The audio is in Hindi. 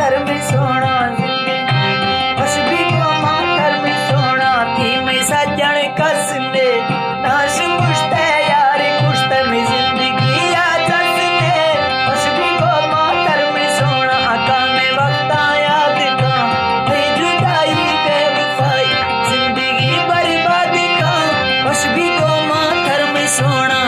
मातर में सोना बस भी को मातर में सोना थी मैं सजन कसने नाश कुश्ते यार कुश्ते में जिंदगी आजसने बस भी को मातर में सोना आका में वक्त आया दिखा मैं जुदाई बेवफाई जिंदगी बर्बाद का बस भी को मातर में सोना